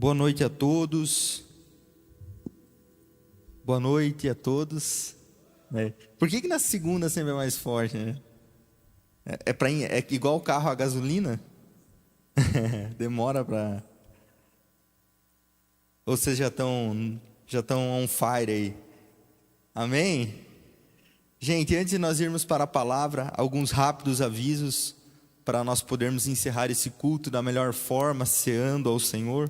Boa noite a todos. Boa noite a todos. Por que na segunda sempre é mais forte, né? É igual o carro a gasolina? Demora para... Ou vocês já estão on fire aí? Amém? Gente, antes de nós irmos para a palavra, alguns rápidos avisos para nós podermos encerrar esse culto da melhor forma, ceando ao Senhor.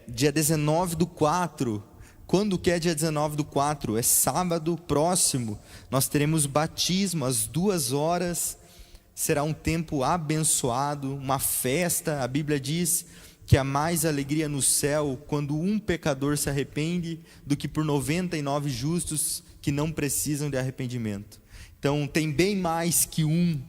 Dia 19/4, quando que é dia 19/4? É sábado próximo, nós teremos batismo às 2h, será um tempo abençoado, uma festa. A Bíblia diz que há mais alegria no céu quando um pecador se arrepende do que por 99 justos que não precisam de arrependimento. Então tem bem mais que um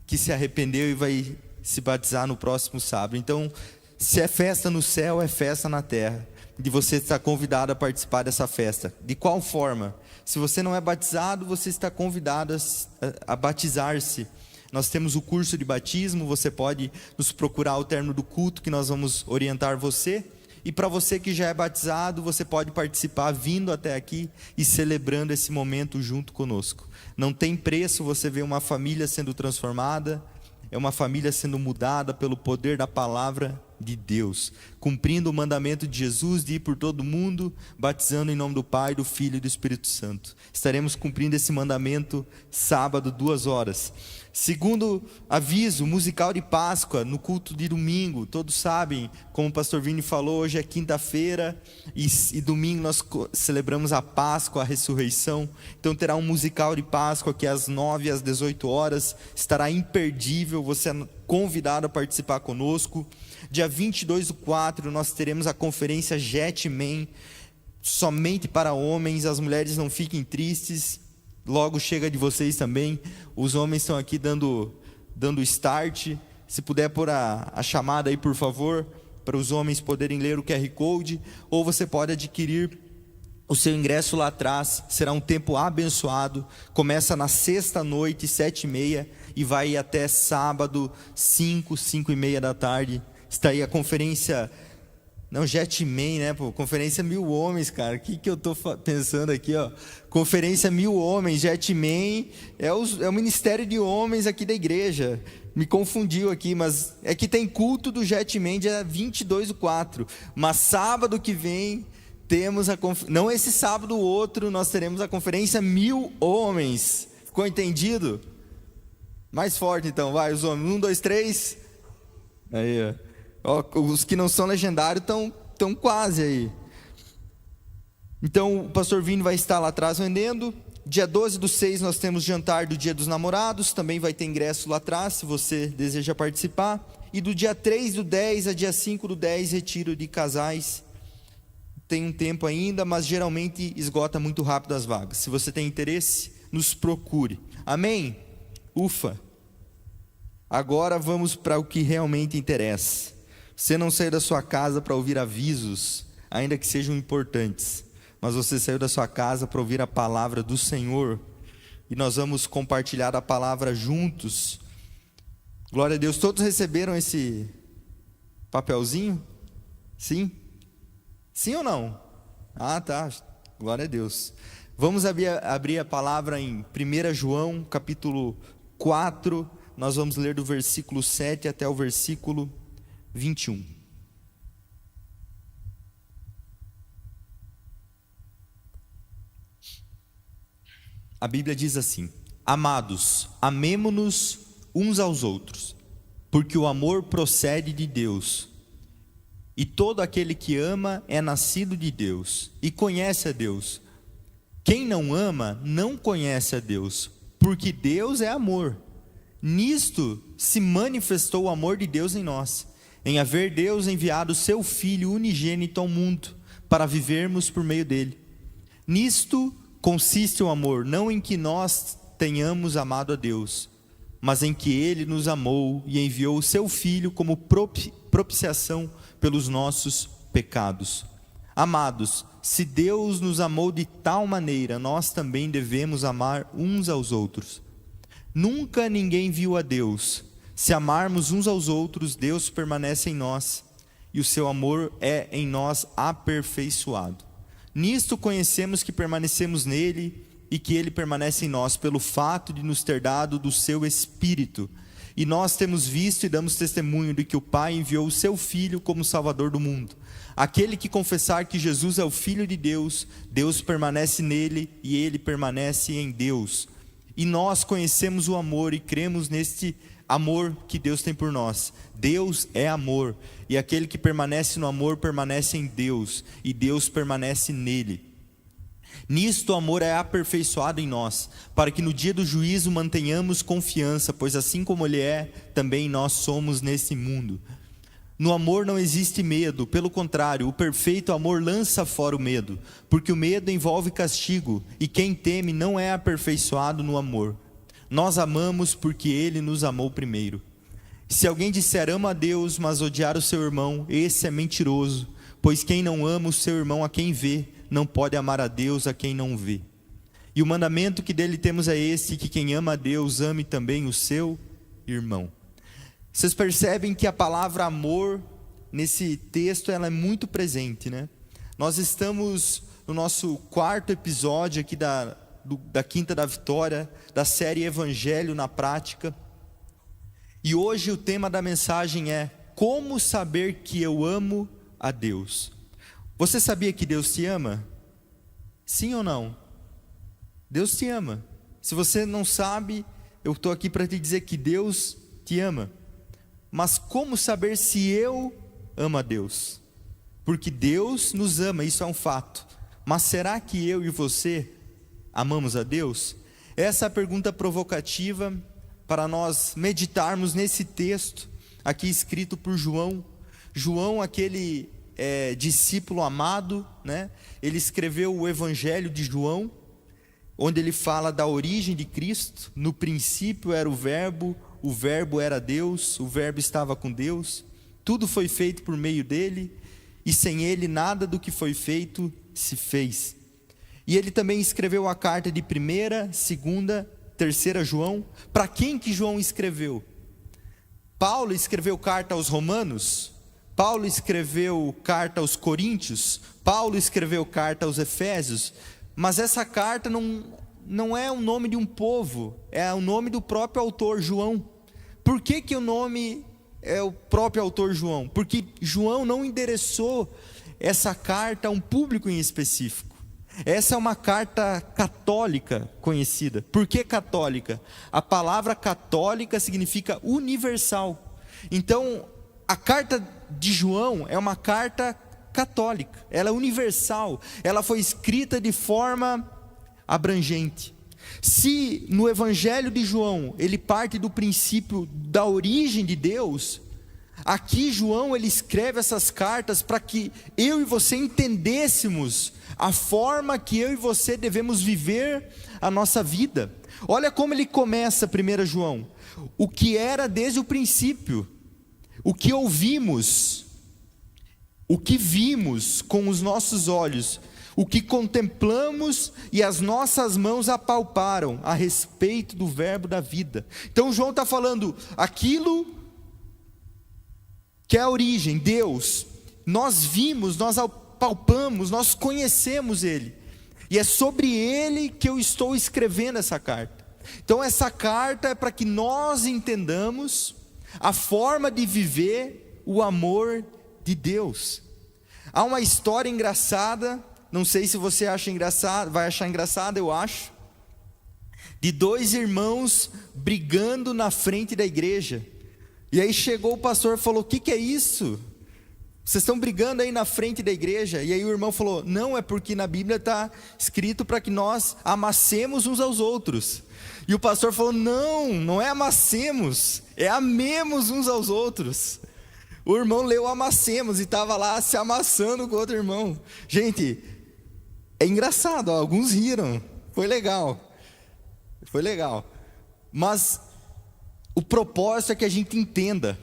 que se arrependeu e vai se batizar no próximo sábado. Então, se é festa no céu, é festa na terra. E você está convidado a participar dessa festa. De qual forma? Se você não é batizado, você está convidado a batizar-se. Nós temos o curso de batismo, você pode nos procurar ao término do culto, que nós vamos orientar você. E para você que já é batizado, você pode participar vindo até aqui e celebrando esse momento junto conosco. Não tem preço você ver uma família sendo transformada, é uma família sendo mudada pelo poder da palavra de Deus, cumprindo o mandamento de Jesus de ir por todo mundo, batizando em nome do Pai, do Filho e do Espírito Santo. Estaremos cumprindo esse mandamento sábado, 2h. Segundo aviso, musical de Páscoa no culto de domingo. Todos sabem, como o pastor Vini falou, hoje é quinta-feira e domingo nós celebramos a Páscoa, a ressurreição. Então terá um musical de Páscoa que às 9h às 18h estará imperdível. Você é convidado a participar conosco. Dia 22/4 nós teremos a conferência Jetman, somente para homens. As mulheres não fiquem tristes, logo chega de vocês também. Os homens estão aqui dando start. Se puder pôr a chamada aí, por favor, para os homens poderem ler o QR Code, ou você pode adquirir o seu ingresso lá atrás. Será um tempo abençoado, começa na sexta noite, 7h30, e vai até sábado, 5h30 da tarde. Está aí a conferência, não, Jetman, né, pô, conferência 1000 homens, cara, o que eu estou pensando aqui, ó, conferência 1000 homens, Jetman, é o ministério de homens aqui da igreja, me confundiu aqui, mas é que tem culto do Jetman dia 22/4, mas sábado que vem temos não esse sábado, o outro, nós teremos a conferência 1000 homens, ficou entendido? Mais forte então, vai, os homens, 1, 2, 3, aí, ó. Os que não são legendários estão quase aí. Então o pastor Vini vai estar lá atrás vendendo. Dia 12/6 nós temos jantar do Dia dos Namorados, também vai ter ingresso lá atrás, se você deseja participar. E do dia 3/10 a dia 5/10, retiro de casais. Tem um tempo ainda, mas geralmente esgota muito rápido as vagas. Se você tem interesse, nos procure. Amém? Ufa! Agora vamos para o que realmente interessa. Você não saiu da sua casa para ouvir avisos, ainda que sejam importantes, mas você saiu da sua casa para ouvir a palavra do Senhor, e nós vamos compartilhar a palavra juntos. Glória a Deus. Todos receberam esse papelzinho? Sim? Sim ou não? Ah, tá, glória a Deus. Vamos abrir a palavra em 1 João, capítulo 4, nós vamos ler do versículo 7 até o versículo 21. A Bíblia diz assim: Amados, amemo-nos uns aos outros, porque o amor procede de Deus, e todo aquele que ama é nascido de Deus e conhece a Deus. Quem não ama não conhece a Deus, porque Deus é amor. Nisto se manifestou o amor de Deus em nós, em haver Deus enviado o seu Filho unigênito ao mundo, para vivermos por meio dele. Nisto consiste o amor, não em que nós tenhamos amado a Deus, mas em que ele nos amou e enviou o seu Filho como propiciação pelos nossos pecados. Amados, se Deus nos amou de tal maneira, nós também devemos amar uns aos outros. Nunca ninguém viu a Deus. Se amarmos uns aos outros, Deus permanece em nós, e o seu amor é em nós aperfeiçoado. Nisto conhecemos que permanecemos nele e que ele permanece em nós, pelo fato de nos ter dado do seu Espírito. E nós temos visto e damos testemunho de que o Pai enviou o seu Filho como Salvador do mundo. Aquele que confessar que Jesus é o Filho de Deus, Deus permanece nele e ele permanece em Deus. E nós conhecemos o amor e cremos neste amor que Deus tem por nós. Deus é amor, e aquele que permanece no amor permanece em Deus, e Deus permanece nele. Nisto o amor é aperfeiçoado em nós, para que no dia do juízo mantenhamos confiança, pois assim como ele é, também nós somos nesse mundo. No amor não existe medo, pelo contrário, o perfeito amor lança fora o medo, porque o medo envolve castigo, e quem teme não é aperfeiçoado no amor. Nós amamos porque ele nos amou primeiro. Se alguém disser ama a Deus, mas odiar o seu irmão, esse é mentiroso, pois quem não ama o seu irmão a quem vê, não pode amar a Deus a quem não vê. E o mandamento que dele temos é esse, que quem ama a Deus ame também o seu irmão. Vocês percebem que a palavra amor, nesse texto, ela é muito presente, né? Nós estamos no nosso 4º episódio aqui da Quinta da Vitória, da série Evangelho na Prática. E hoje o tema da mensagem é: como saber que eu amo a Deus? Você sabia que Deus te ama? Sim ou não? Deus te ama. Se você não sabe, eu estou aqui para te dizer que Deus te ama. Mas como saber se eu amo a Deus? Porque Deus nos ama, isso é um fato. Mas será que eu e você amamos a Deus? Essa é a pergunta provocativa para nós meditarmos nesse texto aqui escrito por João. João, aquele discípulo amado, né? Ele escreveu o Evangelho de João, onde ele fala da origem de Cristo. No princípio era o Verbo era Deus, o Verbo estava com Deus, tudo foi feito por meio dele, e sem ele nada do que foi feito se fez. E ele também escreveu a carta de 1ª, 2ª, 3ª João. Para quem que João escreveu? Paulo escreveu carta aos Romanos, Paulo escreveu carta aos Coríntios, Paulo escreveu carta aos Efésios, mas essa carta não é o nome de um povo, é o nome do próprio autor, João. Por que o nome é o próprio autor João? Porque João não endereçou essa carta a um público em específico. Essa é uma carta católica conhecida. Por que católica? A palavra católica significa universal. Então, a carta de João é uma carta católica, ela é universal, ela foi escrita de forma abrangente. Se no Evangelho de João ele parte do princípio da origem de Deus, aqui João ele escreve essas cartas para que eu e você entendêssemos a forma que eu e você devemos viver a nossa vida. Olha como ele começa 1 João: o que era desde o princípio, o que ouvimos, o que vimos com os nossos olhos, o que contemplamos e as nossas mãos apalparam a respeito do Verbo da vida. Então João está falando aquilo que é a origem, Deus. Nós vimos, nós apalpamos, nós conhecemos Ele. E é sobre Ele que eu estou escrevendo essa carta. Então essa carta é para que nós entendamos a forma de viver o amor de Deus. Há uma história engraçada, não sei se você acha engraçado, vai achar engraçado, eu acho, de 2 irmãos brigando na frente da igreja. E aí chegou o pastor e falou: o que é isso? Vocês estão brigando aí na frente da igreja? E aí o irmão falou: não, é porque na Bíblia está escrito para que nós amassemos uns aos outros. E o pastor falou: não é amassemos, é amemos uns aos outros. O irmão leu amassemos e estava lá se amassando com o outro irmão. Gente, é engraçado, ó, alguns riram, foi legal, mas o propósito é que a gente entenda,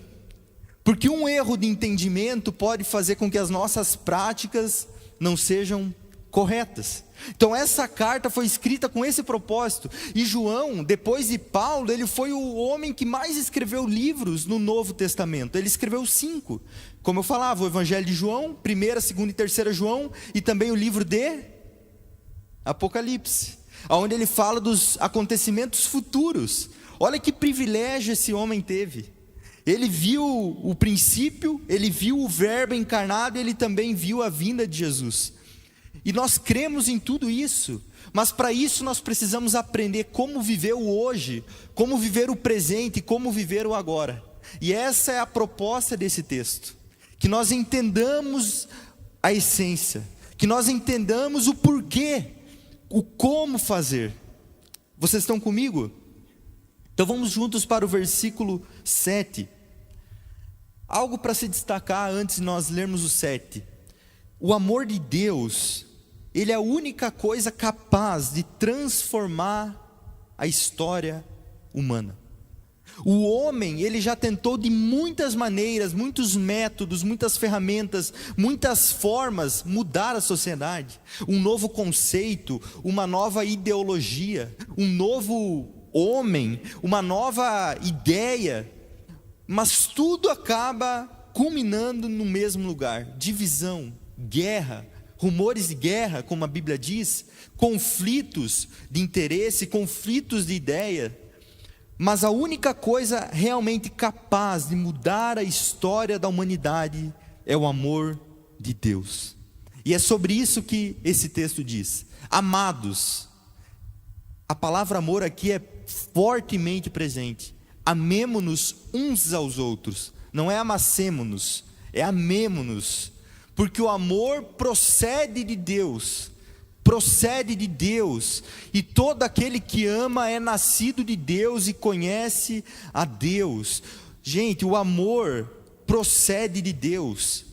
porque um erro de entendimento pode fazer com que as nossas práticas não sejam corretas. Então essa carta foi escrita com esse propósito. E João, depois de Paulo, ele foi o homem que mais escreveu livros no Novo Testamento. Ele escreveu 5. Como eu falava, o Evangelho de João, 1ª, 2ª e 3ª João, e também o livro de Apocalipse, onde ele fala dos acontecimentos futuros. Olha que privilégio esse homem teve. Ele viu o princípio, ele viu o verbo encarnado, e ele também viu a vinda de Jesus. E nós cremos em tudo isso, mas para isso nós precisamos aprender como viver o hoje, como viver o presente, como viver o agora. E essa é a proposta desse texto, que nós entendamos a essência, que nós entendamos o porquê, o como fazer. Vocês estão comigo? Então vamos juntos para o versículo 7. Algo para se destacar antes de nós lermos o 7. O amor de Deus, ele é a única coisa capaz de transformar a história humana. O homem, ele já tentou de muitas maneiras, muitos métodos, muitas ferramentas, muitas formas mudar a sociedade. Um novo conceito, uma nova ideologia, um novo homem, uma nova ideia. Mas tudo acaba culminando no mesmo lugar: divisão, guerra, rumores de guerra, como a Bíblia diz, conflitos de interesse, conflitos de ideia. Mas a única coisa realmente capaz de mudar a história da humanidade é o amor de Deus. E é sobre isso que esse texto diz: amados. A palavra amor aqui é fortemente presente. Amemo-nos uns aos outros. Não é amassemo-nos, é amemo-nos. Porque o amor procede de Deus, e todo aquele que ama é nascido de Deus e conhece a Deus. Gente, o amor procede de Deus,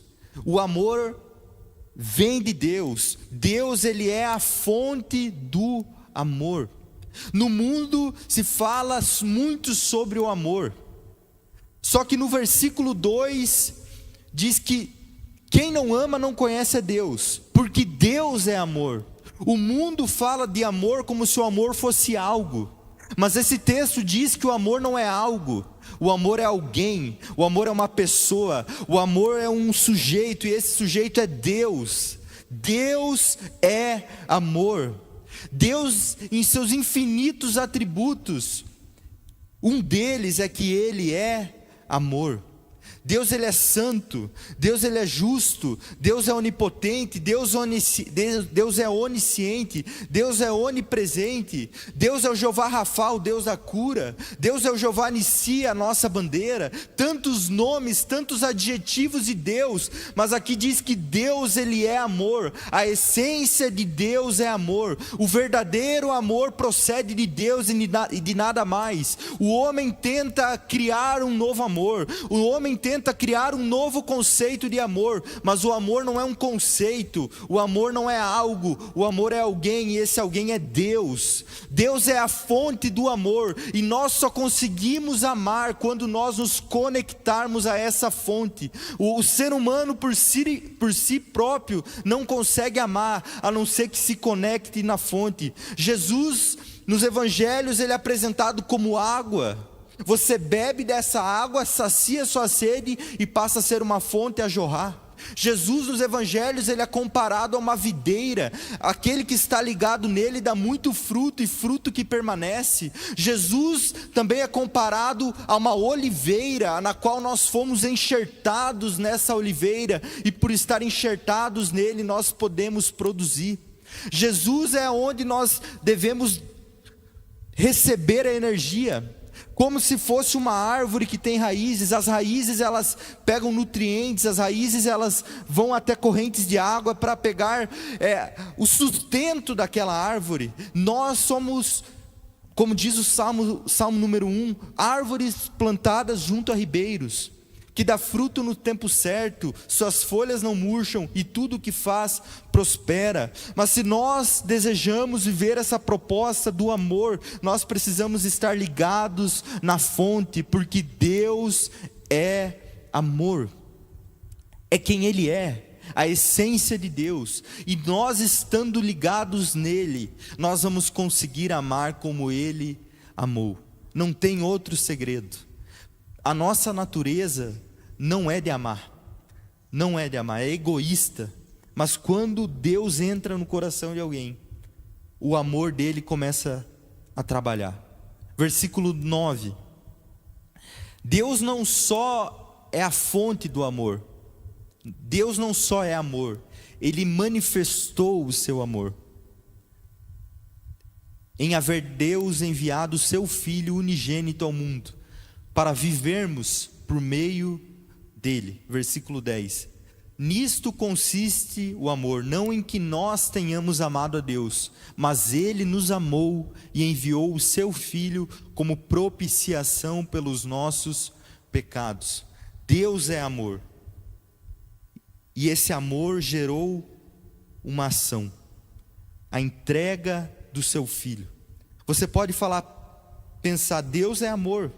o amor vem de Deus. Deus, ele é a fonte do amor. No mundo se fala muito sobre o amor, só que no versículo 2 diz que quem não ama não conhece a Deus, porque Deus é amor. O mundo fala de amor como se o amor fosse algo, mas esse texto diz que o amor não é algo. O amor é alguém, o amor é uma pessoa, o amor é um sujeito, e esse sujeito é Deus. Deus é amor. Deus, em seus infinitos atributos, um deles é que Ele é amor. Deus, ele é santo, Deus, ele é justo, Deus é onipotente, Deus é onisciente, Deus é onipresente, Deus é o Jeová Rafa, o Deus da cura, Deus é o Jeová Nissi, a nossa bandeira. Tantos nomes, tantos adjetivos de Deus, mas aqui diz que Deus, ele é amor. A essência de Deus é amor. O verdadeiro amor procede de Deus e de nada mais. O homem tenta criar um novo amor, o homem tenta criar um novo conceito de amor, mas o amor não é um conceito, o amor não é algo, o amor é alguém, e esse alguém é Deus. Deus é a fonte do amor, e nós só conseguimos amar quando nós nos conectarmos a essa fonte. O ser humano por si próprio não consegue amar, a não ser que se conecte na fonte. Jesus, nos evangelhos, ele é apresentado como água. Você bebe dessa água, sacia sua sede e passa a ser uma fonte a jorrar. Jesus, nos evangelhos, ele é comparado a uma videira. Aquele que está ligado nele dá muito fruto, e fruto que permanece. Jesus também é comparado a uma oliveira, na qual nós fomos enxertados nessa oliveira, e por estar enxertados nele nós podemos produzir. Jesus é onde nós devemos receber a energia, como se fosse uma árvore que tem raízes. As raízes, elas pegam nutrientes, as raízes, elas vão até correntes de água para pegar o sustento daquela árvore. Nós somos, como diz o Salmo número 1, árvores plantadas junto a ribeiros, que dá fruto no tempo certo, suas folhas não murcham, e tudo o que faz prospera. Mas se nós desejamos viver essa proposta do amor, nós precisamos estar ligados na fonte, porque Deus é amor, é quem Ele é. a essência de Deus, e nós estando ligados nele, nós vamos conseguir amar como ele amou. Não tem outro segredo. A nossa natureza não é de amar, é egoísta, mas quando Deus entra no coração de alguém, o amor dele começa a trabalhar. Versículo 9. Deus não só é a fonte do amor, Deus não só é amor, Ele manifestou o seu amor em haver Deus enviado o seu Filho unigênito ao mundo, para vivermos por meio dele. Versículo 10. Nisto consiste o amor, não em que nós tenhamos amado a Deus, mas Ele nos amou e enviou o seu Filho como propiciação pelos nossos pecados. Deus é amor, e esse amor gerou uma ação, a entrega do seu Filho. Você pode pensar, Deus é amor.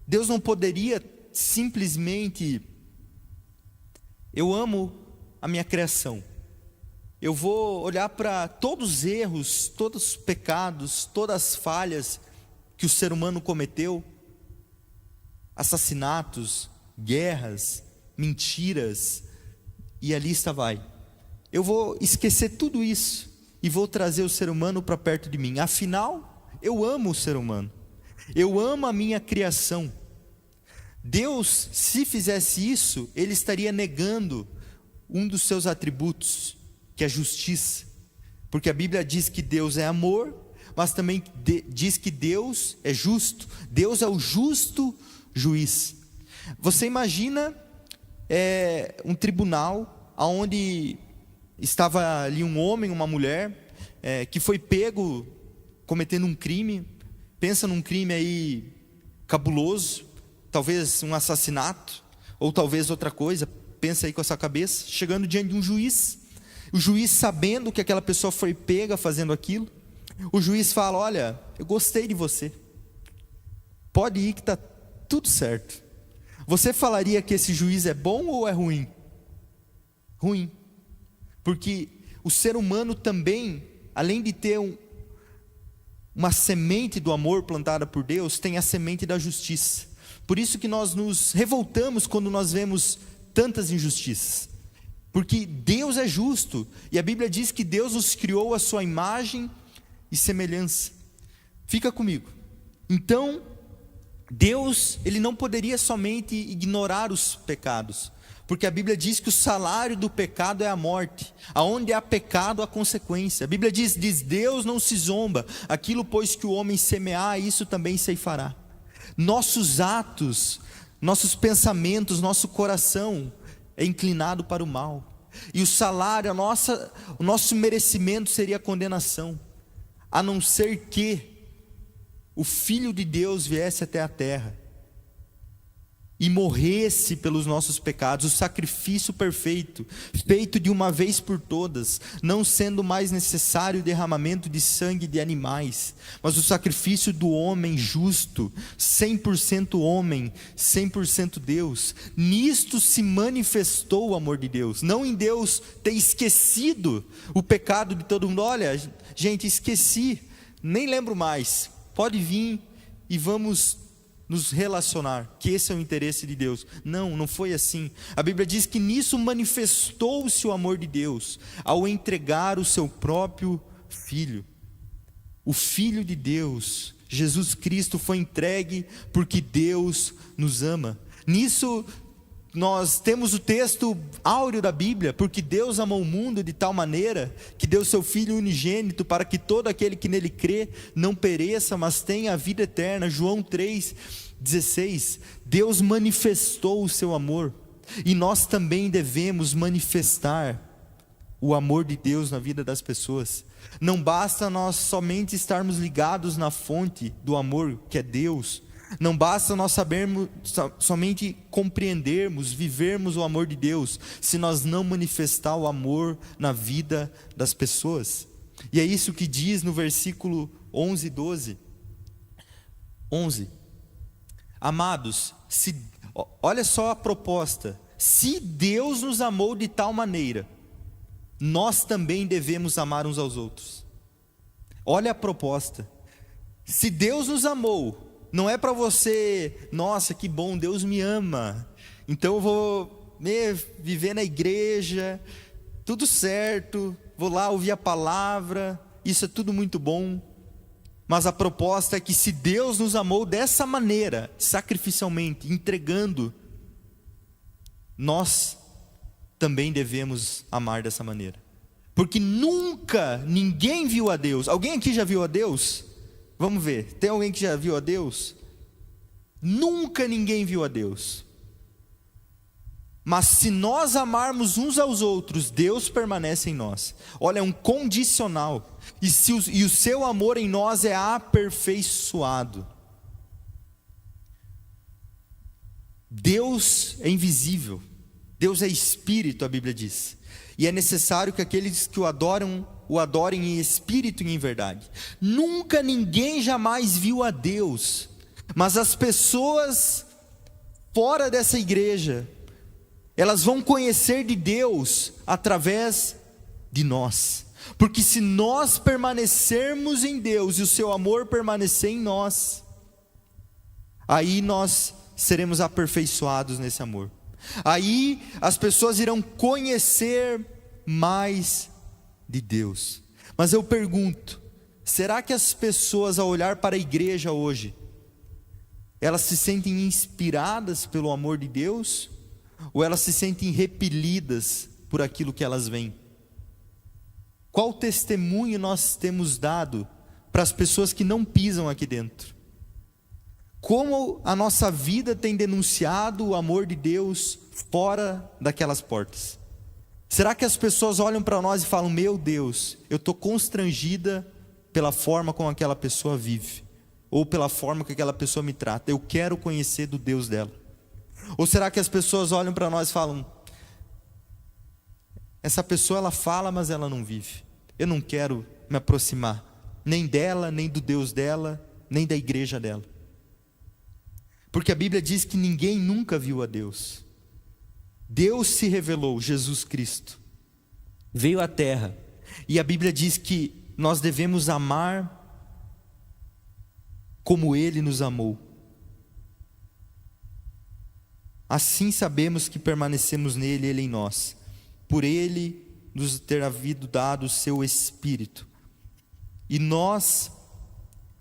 Deus não poderia simplesmente, eu amo a minha criação, eu vou olhar para todos os erros, todos os pecados, todas as falhas que o ser humano cometeu, assassinatos, guerras, mentiras, e a lista vai. Eu vou esquecer tudo isso e vou trazer o ser humano para perto de mim. Afinal, eu amo o ser humano, eu amo a minha criação. Deus, se fizesse isso, Ele estaria negando um dos seus atributos, que é a justiça, porque a Bíblia diz que Deus é amor, mas também diz que Deus é justo. Deus é o justo juiz. Você imagina um tribunal onde estava ali um homem, uma mulher, que foi pego cometendo um crime. Pensa num crime aí cabuloso, talvez um assassinato, ou talvez outra coisa. Pensa aí com a sua cabeça, chegando diante de um juiz. O juiz, sabendo que aquela pessoa foi pega fazendo aquilo, o juiz fala: olha, eu gostei de você, pode ir que está tudo certo. Você falaria que esse juiz é bom ou é ruim? Ruim, porque o ser humano também, além de ter uma semente do amor plantada por Deus, tem a semente da justiça. Por isso que nós nos revoltamos quando nós vemos tantas injustiças, porque Deus é justo, e a Bíblia diz que Deus nos criou à sua imagem e semelhança. Fica comigo. Então, Deus, Ele não poderia somente ignorar os pecados, porque a Bíblia diz que o salário do pecado é a morte. Aonde há pecado, há consequência. A Bíblia diz: Deus não se zomba, aquilo pois que o homem semear, isso também ceifará. Nossos atos, nossos pensamentos, nosso coração é inclinado para o mal, e o salário, o nosso merecimento seria a condenação, a não ser que o Filho de Deus viesse até a terra e morresse pelos nossos pecados, o sacrifício perfeito, feito de uma vez por todas, não sendo mais necessário o derramamento de sangue de animais, mas o sacrifício do homem justo, 100% homem, 100% Deus. Nisto se manifestou o amor de Deus, não em Deus ter esquecido o pecado de todo mundo. Olha, gente, esqueci, nem lembro mais, pode vir e vamos nos relacionar, que esse é o interesse de Deus. Não foi assim. A Bíblia diz que nisso manifestou-se o amor de Deus, ao entregar o seu próprio Filho. O Filho de Deus, Jesus Cristo, foi entregue porque Deus nos ama. Nisso nós temos o texto áureo da Bíblia: porque Deus amou o mundo de tal maneira que deu seu Filho unigênito, para que todo aquele que nele crê não pereça, mas tenha a vida eterna. João 3,16. Deus manifestou o seu amor, e nós também devemos manifestar o amor de Deus na vida das pessoas. Não basta nós somente estarmos ligados na fonte do amor, que é Deus. Não basta nós sabermos, somente compreendermos, vivermos o amor de Deus, se nós não manifestar o amor na vida das pessoas. E é isso que diz no versículo 11 e 12. 11. Amados, olha só a proposta: se Deus nos amou de tal maneira, nós também devemos amar uns aos outros. Olha a proposta. Se Deus nos amou, não é para você, nossa, que bom, Deus me ama, então eu vou viver na igreja, tudo certo, vou lá ouvir a palavra, isso é tudo muito bom. Mas a proposta é que se Deus nos amou dessa maneira, sacrificialmente, entregando, nós também devemos amar dessa maneira. Porque nunca ninguém viu a Deus. Alguém aqui já viu a Deus? Vamos ver, tem alguém que já viu a Deus? Nunca ninguém viu a Deus. Mas se nós amarmos uns aos outros, Deus permanece em nós. Olha, é um condicional. E o seu amor em nós é aperfeiçoado. Deus é invisível. Deus é espírito, a Bíblia diz. E é necessário que aqueles que o adorem em espírito e em verdade. Nunca ninguém jamais viu a Deus. Mas as pessoas fora dessa igreja, elas vão conhecer de Deus através de nós. Porque se nós permanecermos em Deus e o seu amor permanecer em nós, aí nós seremos aperfeiçoados nesse amor. Aí as pessoas irão conhecer mais de Deus. Mas eu pergunto, será que as pessoas ao olhar para a igreja hoje, elas se sentem inspiradas pelo amor de Deus? Ou elas se sentem repelidas por aquilo que elas veem? Qual testemunho nós temos dado para as pessoas que não pisam aqui dentro? Como a nossa vida tem denunciado o amor de Deus fora daquelas portas? Será que as pessoas olham para nós e falam: meu Deus, eu estou constrangida pela forma como aquela pessoa vive, ou pela forma que aquela pessoa me trata, eu quero conhecer do Deus dela? Ou será que as pessoas olham para nós e falam: essa pessoa ela fala, mas ela não vive, eu não quero me aproximar nem dela, nem do Deus dela, nem da igreja dela? Porque a Bíblia diz que ninguém nunca viu a Deus. Deus se revelou, Jesus Cristo veio à terra, e a Bíblia diz que nós devemos amar como Ele nos amou. Assim sabemos que permanecemos nele, Ele em nós, por Ele nos ter havido dado o seu Espírito. E nós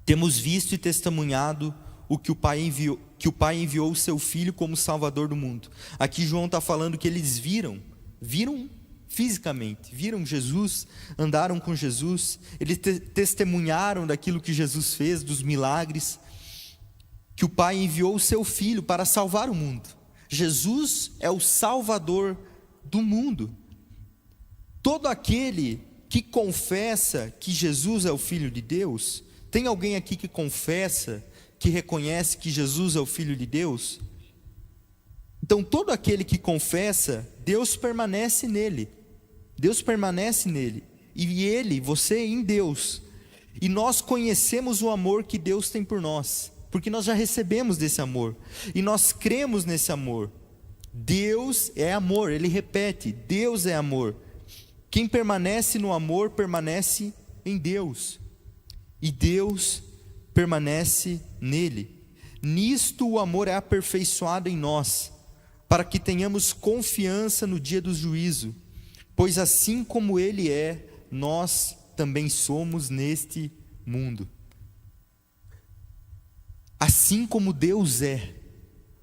temos visto e testemunhado o que o Pai enviou o seu Filho como Salvador do mundo. Aqui João está falando que eles viram fisicamente, viram Jesus, andaram com Jesus, eles testemunharam daquilo que Jesus fez, dos milagres, que o Pai enviou o seu Filho para salvar o mundo. Jesus é o Salvador do mundo. Todo aquele que confessa que Jesus é o Filho de Deus, tem alguém aqui que confessa, que reconhece que Jesus é o Filho de Deus? Então todo aquele que confessa, Deus permanece nele. Deus permanece nele. E ele, você em Deus. E nós conhecemos o amor que Deus tem por nós, porque nós já recebemos desse amor. E nós cremos nesse amor. Deus é amor, ele repete, Deus é amor. Quem permanece no amor, permanece em Deus. E Deus permanece nele. Nisto o amor é aperfeiçoado em nós, para que tenhamos confiança no dia do juízo, pois assim como ele é, nós também somos neste mundo. Assim como Deus é,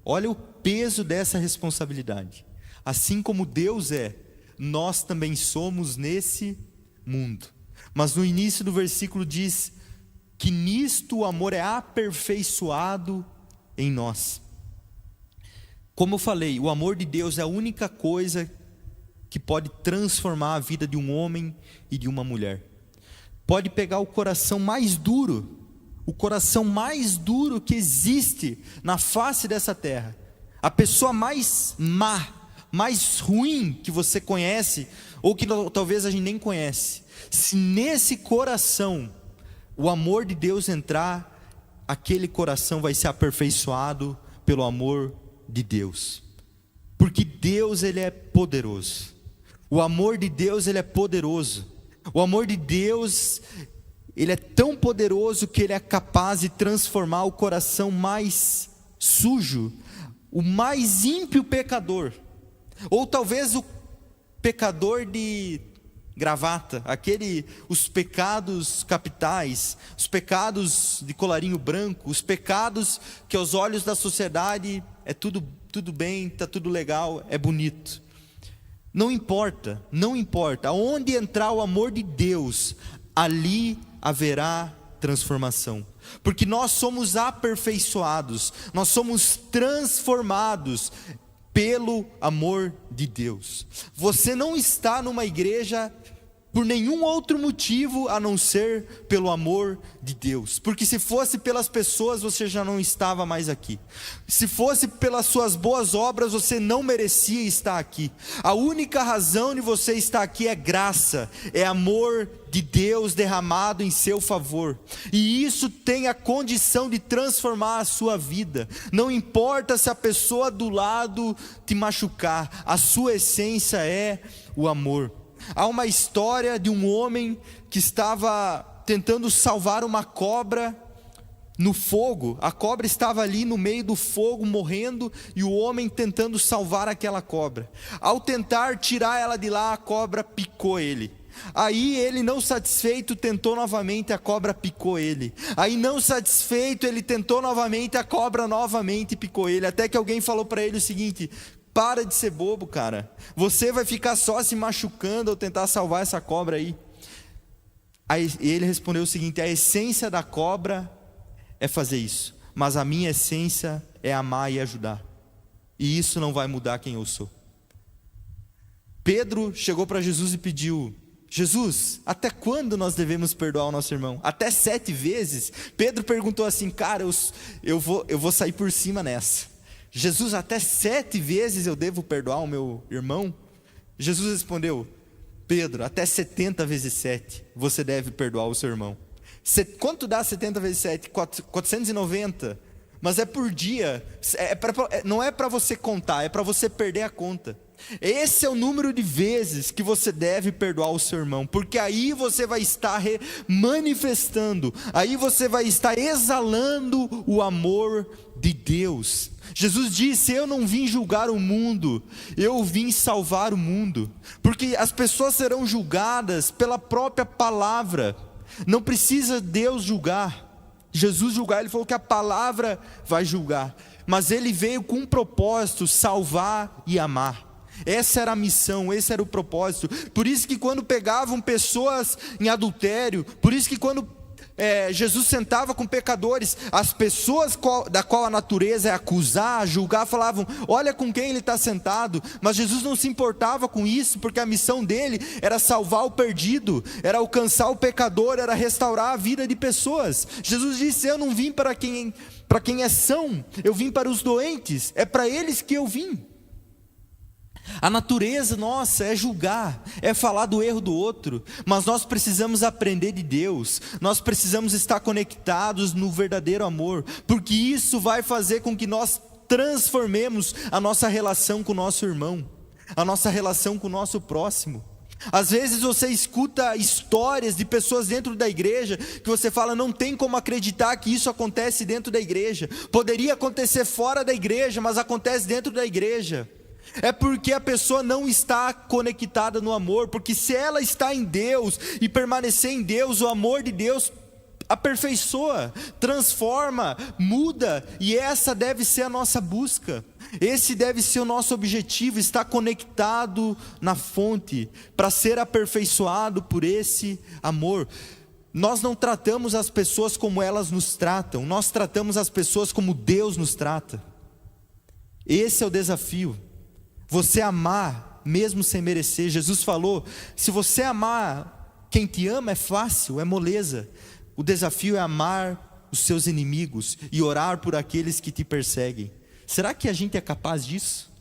olha o peso dessa responsabilidade. Assim como Deus é, nós também somos nesse mundo. Mas no início do versículo diz que nisto o amor é aperfeiçoado em nós. Como eu falei, o amor de Deus é a única coisa que pode transformar a vida de um homem e de uma mulher. Pode pegar o coração mais duro que existe na face dessa terra, a pessoa mais má, mais ruim que você conhece, ou que talvez a gente nem conhece. Se nesse coração o amor de Deus entrar, aquele coração vai ser aperfeiçoado pelo amor de Deus. Porque Deus, Ele é poderoso. O amor de Deus, Ele é poderoso. O amor de Deus, Ele é tão poderoso que Ele é capaz de transformar o coração mais sujo, o mais ímpio pecador, ou talvez o pecador de gravata, os pecados capitais, os pecados de colarinho branco, os pecados que aos olhos da sociedade é tudo bem, está tudo legal, é bonito. Não importa, aonde entrar o amor de Deus, ali haverá transformação, porque nós somos aperfeiçoados, nós somos transformados pelo amor de Deus. Você não está numa igreja por nenhum outro motivo a não ser pelo amor de Deus, porque se fosse pelas pessoas você já não estava mais aqui, se fosse pelas suas boas obras você não merecia estar aqui. A única razão de você estar aqui é graça, é amor de Deus derramado em seu favor, e isso tem a condição de transformar a sua vida. Não importa se a pessoa do lado te machucar, a sua essência é o amor. Há uma história de um homem que estava tentando salvar uma cobra no fogo. A cobra estava ali no meio do fogo morrendo, e o homem tentando salvar aquela cobra. Ao tentar tirar ela de lá, a cobra picou ele. Aí ele, não satisfeito, tentou novamente, a cobra picou ele. Aí, não satisfeito, ele tentou novamente, a cobra novamente picou ele, até que alguém falou para ele o seguinte: para de ser bobo, cara, você vai ficar só se machucando ao tentar salvar essa cobra aí. Aí ele respondeu o seguinte: a essência da cobra é fazer isso, mas a minha essência é amar e ajudar, e isso não vai mudar quem eu sou. Pedro chegou para Jesus e pediu: Jesus, até quando nós devemos perdoar o nosso irmão? Até 7 vezes? Pedro perguntou assim: cara, eu vou sair por cima nessa. Jesus, até 7 vezes eu devo perdoar o meu irmão? Jesus respondeu: Pedro, até 70 vezes 7 você deve perdoar o seu irmão. Quanto dá 70 vezes 7? 490. Mas é por dia, não é para você contar, é para você perder a conta. Esse é o número de vezes que você deve perdoar o seu irmão, porque aí você vai estar manifestando, aí você vai estar exalando o amor de Deus. Jesus disse: eu não vim julgar o mundo, eu vim salvar o mundo, porque as pessoas serão julgadas pela própria palavra. Não precisa Deus julgar, Jesus julgar, ele falou que a palavra vai julgar, mas ele veio com um propósito: salvar e amar. Essa era a missão, esse era o propósito. Por isso que quando pegavam pessoas em adultério, por isso que quando Jesus sentava com pecadores, as pessoas da qual a natureza é acusar, julgar, falavam: olha com quem ele está sentado. Mas Jesus não se importava com isso, porque a missão dele era salvar o perdido, era alcançar o pecador, era restaurar a vida de pessoas. Jesus disse: eu não vim para quem é são, eu vim para os doentes, é para eles que eu vim. A natureza nossa é julgar, é falar do erro do outro, mas nós precisamos aprender de Deus, nós precisamos estar conectados no verdadeiro amor, porque isso vai fazer com que nós transformemos a nossa relação com o nosso irmão, a nossa relação com o nosso próximo. Às vezes você escuta histórias de pessoas dentro da igreja que você fala: não tem como acreditar que isso acontece dentro da igreja. Poderia acontecer fora da igreja, mas acontece dentro da igreja. É porque a pessoa não está conectada no amor, porque se ela está em Deus e permanecer em Deus, o amor de Deus aperfeiçoa, transforma, muda, e essa deve ser a nossa busca, esse deve ser o nosso objetivo: estar conectado na fonte, para ser aperfeiçoado por esse amor. Nós não tratamos as pessoas como elas nos tratam, nós tratamos as pessoas como Deus nos trata. Esse é o desafio. Você amar mesmo sem merecer. Jesus falou: se você amar quem te ama é fácil, é moleza. O desafio é amar os seus inimigos e orar por aqueles que te perseguem. Será que a gente é capaz disso?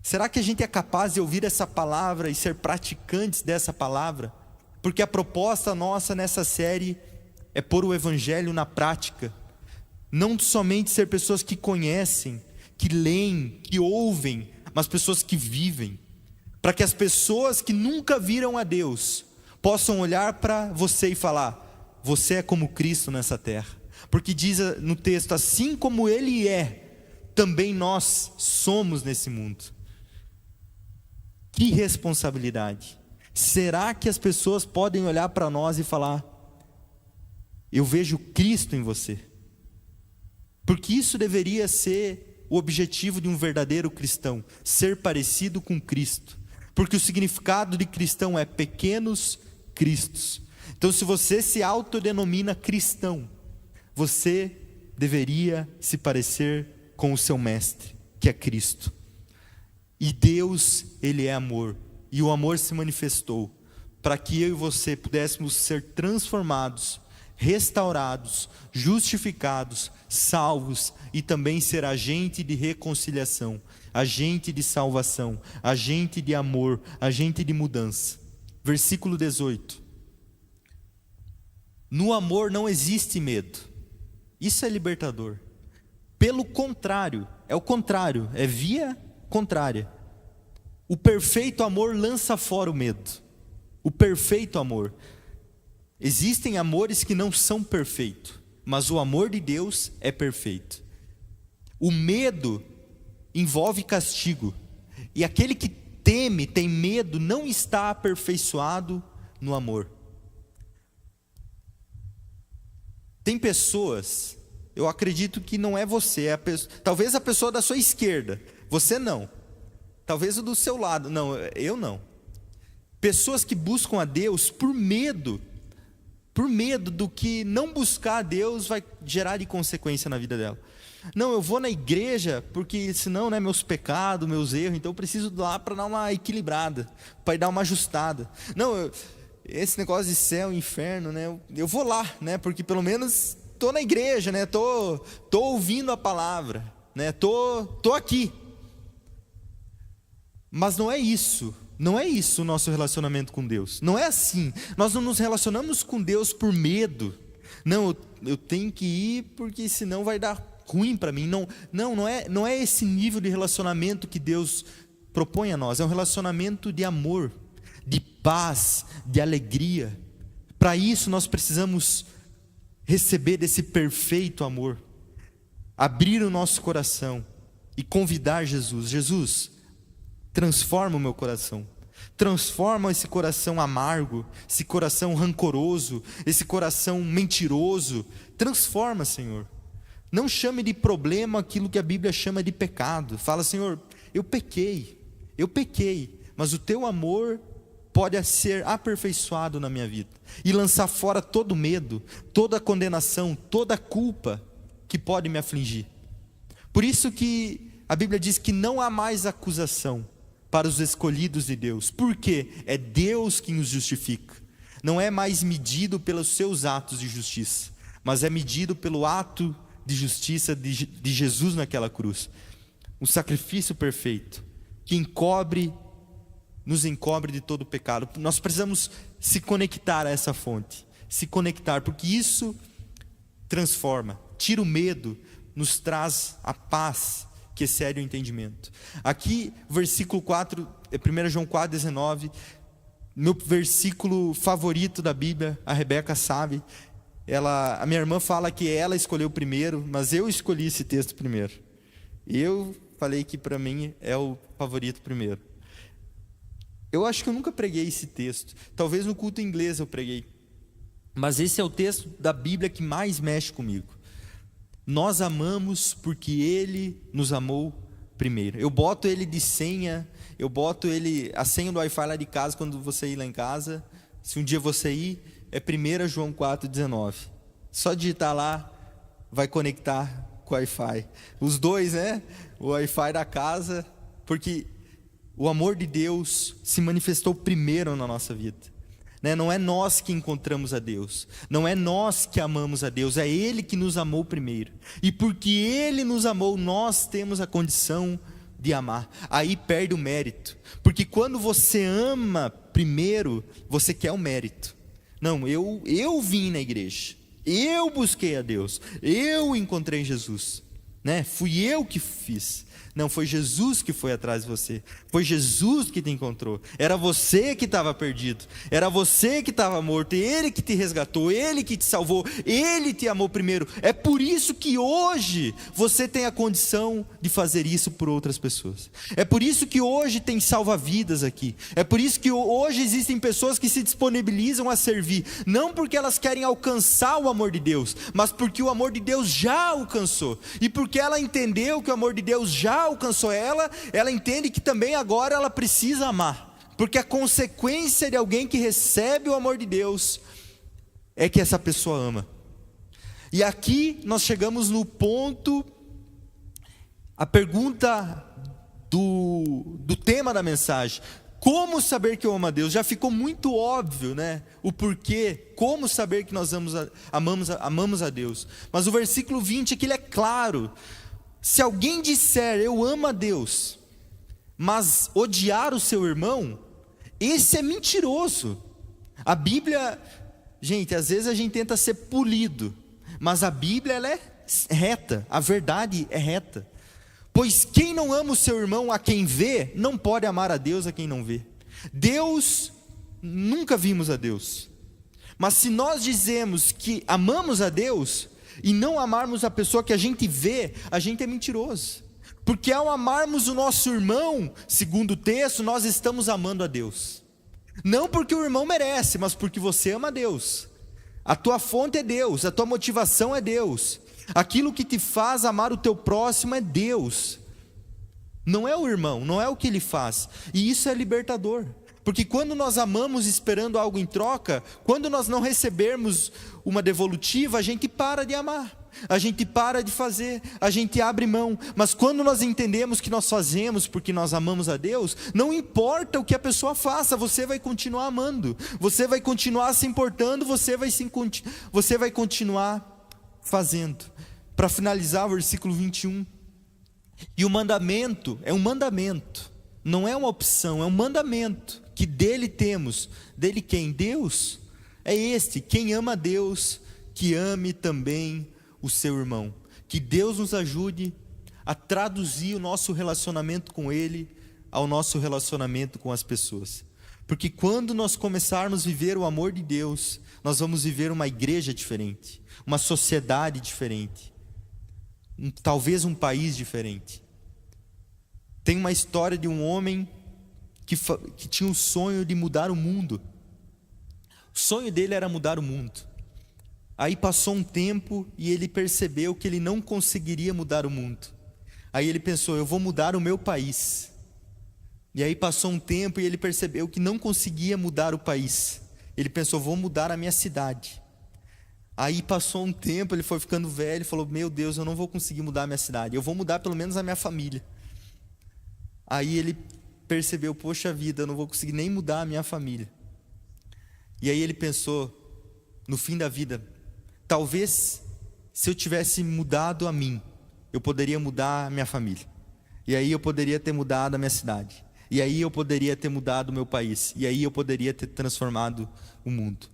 Será que a gente é capaz de ouvir essa palavra e ser praticantes dessa palavra? Porque a proposta nossa nessa série é pôr o evangelho na prática. Não somente ser pessoas que conhecem, que leem, que ouvem mas pessoas que vivem, para que as pessoas que nunca viram a Deus possam olhar para você e falar: você é como Cristo nessa terra. Porque diz no texto: assim como Ele é, também nós somos nesse mundo. Que responsabilidade! Será que as pessoas podem olhar para nós e falar: eu vejo Cristo em você? Porque isso deveria ser o objetivo de um verdadeiro cristão: ser parecido com Cristo. Porque o significado de cristão é pequenos cristos. Então, se você se autodenomina cristão, você deveria se parecer com o seu mestre, que é Cristo. E Deus, Ele é amor, e o amor se manifestou para que eu e você pudéssemos ser transformados, restaurados, justificados, salvos e também ser agente de reconciliação, agente de salvação, agente de amor, agente de mudança. Versículo 18: no amor não existe medo. Isso é libertador. Pelo contrário, é o contrário, é via contrária. O perfeito amor lança fora o medo. O perfeito amor. Existem amores que não são perfeitos, mas o amor de Deus é perfeito. O medo envolve castigo, e aquele que teme, tem medo, não está aperfeiçoado no amor. Tem pessoas, eu acredito que não é você, talvez a pessoa da sua esquerda, você não, talvez o do seu lado, não, eu não. Pessoas que buscam a Deus por medo do que não buscar a Deus vai gerar de consequência na vida dela. Não, eu vou na igreja porque senão, né, meus pecados, meus erros, então eu preciso ir lá para dar uma equilibrada, para dar uma ajustada. Não, esse negócio de céu e inferno, né, eu vou lá, né, porque pelo menos estou na igreja, né, tô ouvindo a palavra, né, tô aqui. Mas não é isso. Não é isso o nosso relacionamento com Deus. Não é assim. Nós não nos relacionamos com Deus por medo. Não, eu tenho que ir porque senão vai dar ruim para mim. Não é esse nível de relacionamento que Deus propõe a nós. É um relacionamento de amor, de paz, de alegria. Para isso nós precisamos receber desse perfeito amor. Abrir o nosso coração e convidar Jesus. Jesus, transforma o meu coração, transforma esse coração amargo, esse coração rancoroso, esse coração mentiroso, transforma, Senhor. Não chame de problema aquilo que a Bíblia chama de pecado. Fala: Senhor, eu pequei, mas o teu amor pode ser aperfeiçoado na minha vida e lançar fora todo medo, toda condenação, toda culpa que pode me afligir. Por isso que a Bíblia diz que não há mais acusação para os escolhidos de Deus. Por quê? É Deus quem os justifica. Não é mais medido pelos seus atos de justiça, mas é medido pelo ato de justiça de Jesus naquela cruz. Um sacrifício perfeito, que nos encobre de todo o pecado. Nós precisamos se conectar a essa fonte, porque isso transforma, tira o medo, nos traz a paz que excede o entendimento. Aqui, versículo 4, 1 João 4,19, meu versículo favorito da Bíblia. A Rebeca sabe, a minha irmã fala que ela escolheu primeiro, mas eu escolhi esse texto primeiro. Eu falei que para mim é o favorito primeiro. Eu acho que eu nunca preguei esse texto, talvez no culto inglês eu preguei, mas esse é o texto da Bíblia que mais mexe comigo. Nós amamos porque Ele nos amou primeiro. Eu boto ele de senha, a senha do Wi-Fi lá de casa, quando você ir lá em casa, se um dia você ir, é 1 João 4,19. Só digitar lá, vai conectar com o Wi-Fi. Os dois, né? O Wi-Fi da casa, porque o amor de Deus se manifestou primeiro na nossa vida. Não é nós que encontramos a Deus, não é nós que amamos a Deus, é Ele que nos amou primeiro. E porque Ele nos amou, nós temos a condição de amar. Aí perde o mérito, porque quando você ama primeiro, você quer o mérito. Não, eu vim na igreja, eu busquei a Deus, eu encontrei Jesus. né? Fui eu que fiz. Não, foi Jesus que foi atrás de você. Foi Jesus que te encontrou. Era você que estava perdido. Era você que estava morto. Ele que te resgatou. Ele que te salvou. Ele te amou primeiro. É por isso que hoje você tem a condição de fazer isso por outras pessoas. É por isso que hoje tem salva-vidas aqui. É por isso que hoje existem pessoas que se disponibilizam a servir. Não porque elas querem alcançar o amor de Deus, mas porque o amor de Deus já alcançou. E porque ela entendeu que o amor de Deus já alcançou ela entende que também agora ela precisa amar, porque a consequência de alguém que recebe o amor de Deus é que essa pessoa ama. E aqui nós chegamos no ponto, a pergunta do tema da mensagem: como saber que eu amo a Deus? Já ficou muito óbvio, né? O porquê, como saber que nós amamos a Deus. Mas o versículo 20 aqui ele é claro. Se alguém disser eu amo a Deus, mas odiar o seu irmão, esse é mentiroso. A Bíblia, gente, às vezes a gente tenta ser polido, mas a Bíblia ela é reta, a verdade é reta. Pois quem não ama o seu irmão a quem vê, não pode amar a Deus a quem não vê. Deus, nunca vimos a Deus. Mas se nós dizemos que amamos a Deus e não amarmos a pessoa que a gente vê, a gente é mentiroso. Porque ao amarmos o nosso irmão, segundo o texto, nós estamos amando a Deus. Não porque o irmão merece, mas porque você ama a Deus. A tua fonte é Deus, a tua motivação é Deus. Aquilo que te faz amar o teu próximo é Deus. Não é o irmão, não é o que ele faz. E isso é libertador. Porque quando nós amamos esperando algo em troca, quando nós não recebermos uma devolutiva, a gente para de amar, a gente para de fazer, a gente abre mão. Mas quando nós entendemos que nós fazemos porque nós amamos a Deus, não importa o que a pessoa faça, você vai continuar amando, você vai continuar se importando, você vai continuar fazendo. Para finalizar o versículo 21, e o mandamento é um mandamento, não é uma opção, é um mandamento que dele temos. Dele quem? Deus. É este: quem ama a Deus, que ame também o seu irmão. Que Deus nos ajude a traduzir o nosso relacionamento com Ele ao nosso relacionamento com as pessoas. Porque quando nós começarmos a viver o amor de Deus, nós vamos viver uma igreja diferente, uma sociedade diferente, talvez um país diferente. Tem uma história de um homem que tinha o sonho de mudar o mundo. O sonho dele era mudar o mundo. Aí passou um tempo e ele percebeu que ele não conseguiria mudar o mundo. Aí ele pensou: eu vou mudar o meu país. E aí passou um tempo e ele percebeu que não conseguia mudar o país. Ele pensou: vou mudar a minha cidade. Aí passou um tempo, ele foi ficando velho e falou: meu Deus, eu não vou conseguir mudar a minha cidade, eu vou mudar pelo menos a minha família. Aí ele percebeu: poxa vida, eu não vou conseguir nem mudar a minha família. E aí ele pensou, no fim da vida: talvez se eu tivesse mudado a mim, eu poderia mudar a minha família. E aí eu poderia ter mudado a minha cidade. E aí eu poderia ter mudado o meu país. E aí eu poderia ter transformado o mundo.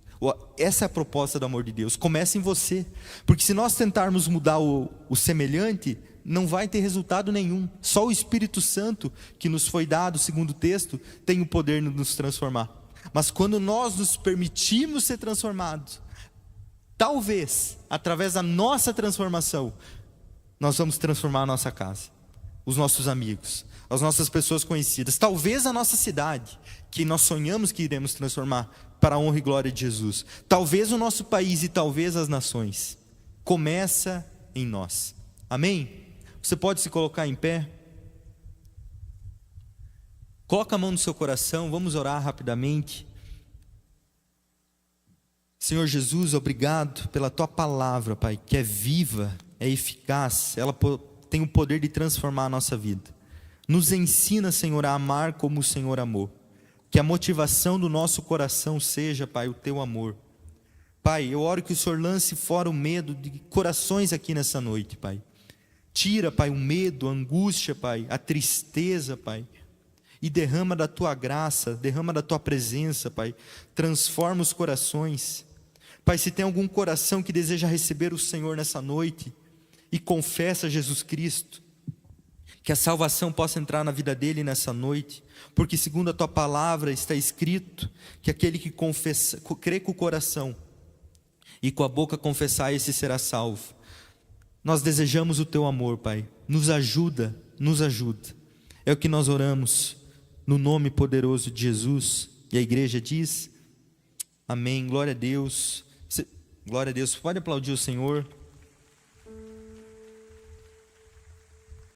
Essa é a proposta do amor de Deus. Começa em você. Porque se nós tentarmos mudar o semelhante, não vai ter resultado nenhum. Só o Espírito Santo, que nos foi dado, segundo o texto, tem o poder de nos transformar. Mas quando nós nos permitimos ser transformados, talvez, através da nossa transformação, nós vamos transformar a nossa casa, os nossos amigos, as nossas pessoas conhecidas, talvez a nossa cidade, que nós sonhamos que iremos transformar para a honra e glória de Jesus, talvez o nosso país e talvez as nações. Começa em nós. Amém? Você pode se colocar em pé? Coloca a mão no seu coração, vamos orar rapidamente. Senhor Jesus, obrigado pela Tua palavra, Pai, que é viva, é eficaz, ela tem o poder de transformar a nossa vida. Nos ensina, Senhor, a amar como o Senhor amou. Que a motivação do nosso coração seja, Pai, o Teu amor. Pai, eu oro que o Senhor lance fora o medo de corações aqui nessa noite, Pai. Tira, Pai, o medo, a angústia, Pai, a tristeza, Pai. E derrama da Tua graça, derrama da Tua presença, Pai. Transforma os corações. Pai, se tem algum coração que deseja receber o Senhor nessa noite, e confessa Jesus Cristo, que a salvação possa entrar na vida dele nessa noite, porque segundo a tua palavra está escrito que aquele que crê com o coração e com a boca confessar, esse será salvo. Nós desejamos o teu amor, Pai, nos ajuda, é o que nós oramos, no nome poderoso de Jesus. E a igreja diz, amém, glória a Deus. Glória a Deus, pode aplaudir o Senhor.